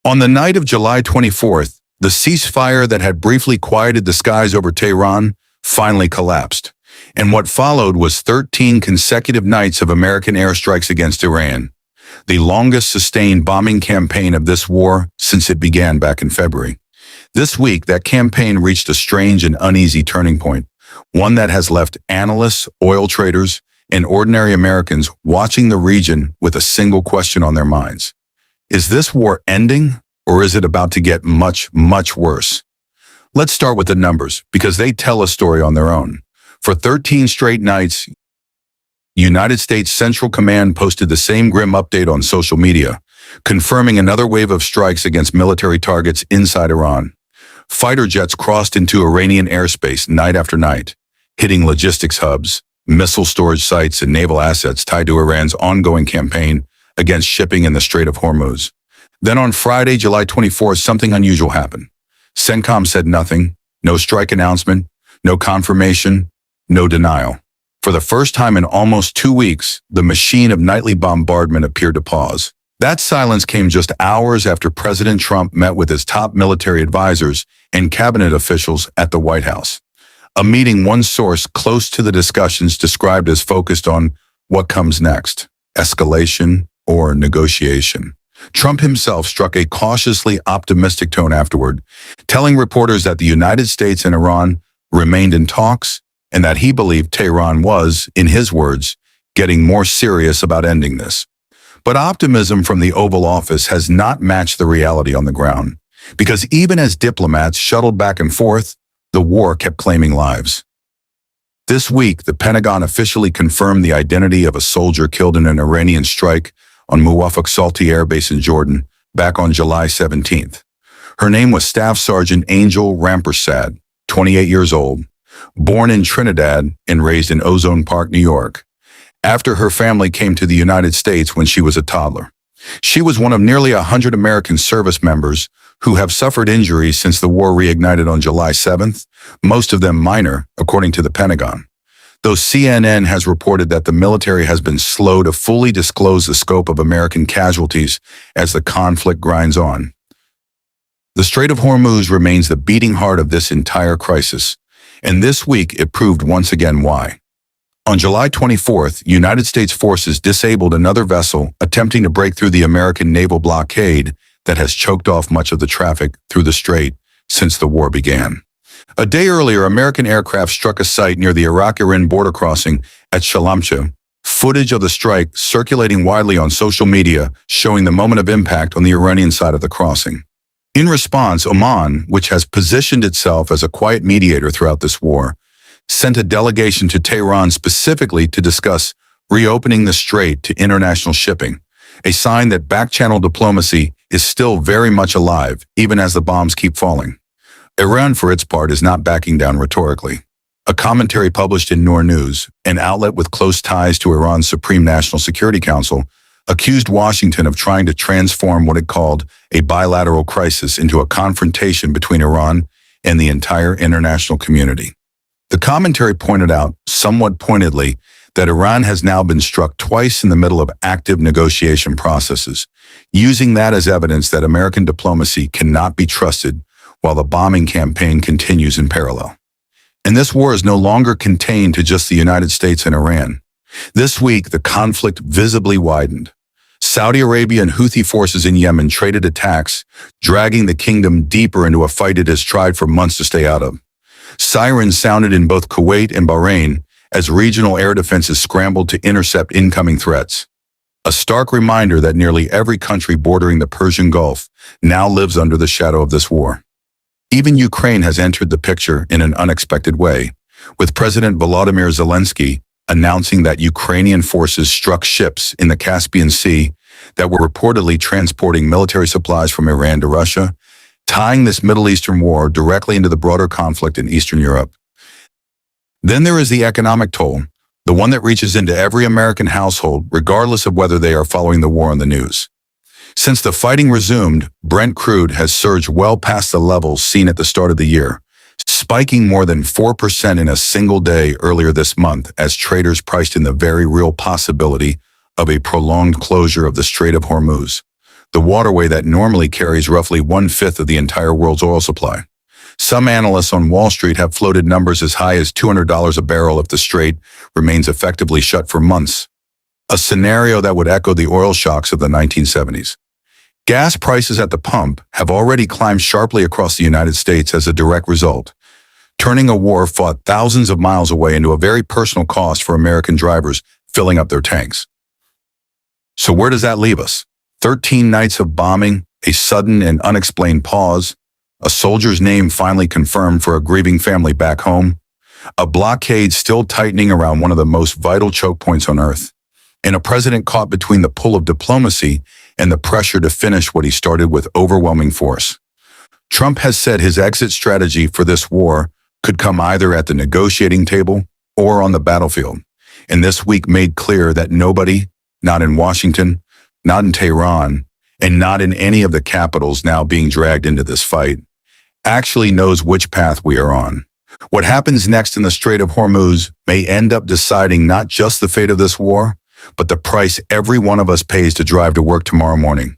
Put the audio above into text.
On the night of July 24th, the ceasefire that had briefly quieted the skies over Tehran finally collapsed, and what followed was 13 consecutive nights of American airstrikes against Iran, the longest sustained bombing campaign of this war since it began back in February. This week, that campaign reached a strange and uneasy turning point, one that has left analysts, oil traders, and ordinary Americans watching the region with a single question on their minds. Is this war ending, or is it about to get much, much worse? Let's start with the numbers, because they tell a story on their own. For 13 straight nights, United States Central Command posted the same grim update on social media, confirming another wave of strikes against military targets inside Iran. Fighter jets crossed into Iranian airspace night after night, hitting logistics hubs, missile storage sites, and naval assets tied to Iran's ongoing campaign against shipping in the Strait of Hormuz. Then on Friday, July 24th, something unusual happened. CENTCOM said nothing, no strike announcement, no confirmation, no denial. For the first time in almost 2 weeks, the machine of nightly bombardment appeared to pause. That silence came just hours after President Trump met with his top military advisors and cabinet officials at the White House. A meeting one source close to the discussions described as focused on what comes next, escalation or negotiation. Trump himself struck a cautiously optimistic tone afterward, telling reporters that the United States and Iran remained in talks and that he believed Tehran was, in his words, getting more serious about ending this. But optimism from the Oval Office has not matched the reality on the ground, because even as diplomats shuttled back and forth, the war kept claiming lives. This week, the Pentagon officially confirmed the identity of a soldier killed in an Iranian strike on Muwafaq Salti Air Base in Jordan back on July 17th. Her name was Staff Sergeant Angel Rampersad, 28 years old, born in Trinidad and raised in Ozone Park, New York, after her family came to the United States when she was a toddler. She was one of nearly 100 American service members who have suffered injuries since the war reignited on July 7th, most of them minor, according to the Pentagon. Though CNN has reported that the military has been slow to fully disclose the scope of American casualties as the conflict grinds on. The Strait of Hormuz remains the beating heart of this entire crisis, and this week it proved once again why. On July 24th, United States forces disabled another vessel attempting to break through the American naval blockade that has choked off much of the traffic through the strait since the war began. A day earlier, American aircraft struck a site near the Iraq-Iran border crossing at Shalamcha. Footage of the strike circulating widely on social media showing the moment of impact on the Iranian side of the crossing. In response, Oman, which has positioned itself as a quiet mediator throughout this war, sent a delegation to Tehran specifically to discuss reopening the strait to international shipping, a sign that back-channel diplomacy is still very much alive, even as the bombs keep falling. Iran, for its part, is not backing down rhetorically. A commentary published in Noor News, an outlet with close ties to Iran's Supreme National Security Council, accused Washington of trying to transform what it called a bilateral crisis into a confrontation between Iran and the entire international community. The commentary pointed out, somewhat pointedly, that Iran has now been struck twice in the middle of active negotiation processes, using that as evidence that American diplomacy cannot be trusted while the bombing campaign continues in parallel. And this war is no longer contained to just the United States and Iran. This week, the conflict visibly widened. Saudi Arabia and Houthi forces in Yemen traded attacks, dragging the kingdom deeper into a fight it has tried for months to stay out of. Sirens sounded in both Kuwait and Bahrain as regional air defenses scrambled to intercept incoming threats. A stark reminder that nearly every country bordering the Persian Gulf now lives under the shadow of this war. Even Ukraine has entered the picture in an unexpected way, with President Volodymyr Zelensky announcing that Ukrainian forces struck ships in the Caspian Sea that were reportedly transporting military supplies from Iran to Russia, tying this Middle Eastern war directly into the broader conflict in Eastern Europe. Then there is the economic toll, the one that reaches into every American household, regardless of whether they are following the war on the news. Since the fighting resumed, Brent crude has surged well past the levels seen at the start of the year, spiking more than 4% in a single day earlier this month as traders priced in the very real possibility of a prolonged closure of the Strait of Hormuz. the waterway that normally carries roughly 1/5 of the entire world's oil supply. Some analysts on Wall Street have floated numbers as high as $200 a barrel if the strait remains effectively shut for months, a scenario that would echo the oil shocks of the 1970s. Gas prices at the pump have already climbed sharply across the United States as a direct result, turning a war fought thousands of miles away into a very personal cost for American drivers filling up their tanks. So where does that leave us? 13 nights of bombing, a sudden and unexplained pause, a soldier's name finally confirmed for a grieving family back home, a blockade still tightening around one of the most vital choke points on Earth, and a president caught between the pull of diplomacy and the pressure to finish what he started with overwhelming force. Trump has said his exit strategy for this war could come either at the negotiating table or on the battlefield, and this week made clear that nobody, not in Washington, not in Tehran, and not in any of the capitals now being dragged into this fight, actually knows which path we are on. What happens next in the Strait of Hormuz may end up deciding not just the fate of this war, but the price every one of us pays to drive to work tomorrow morning.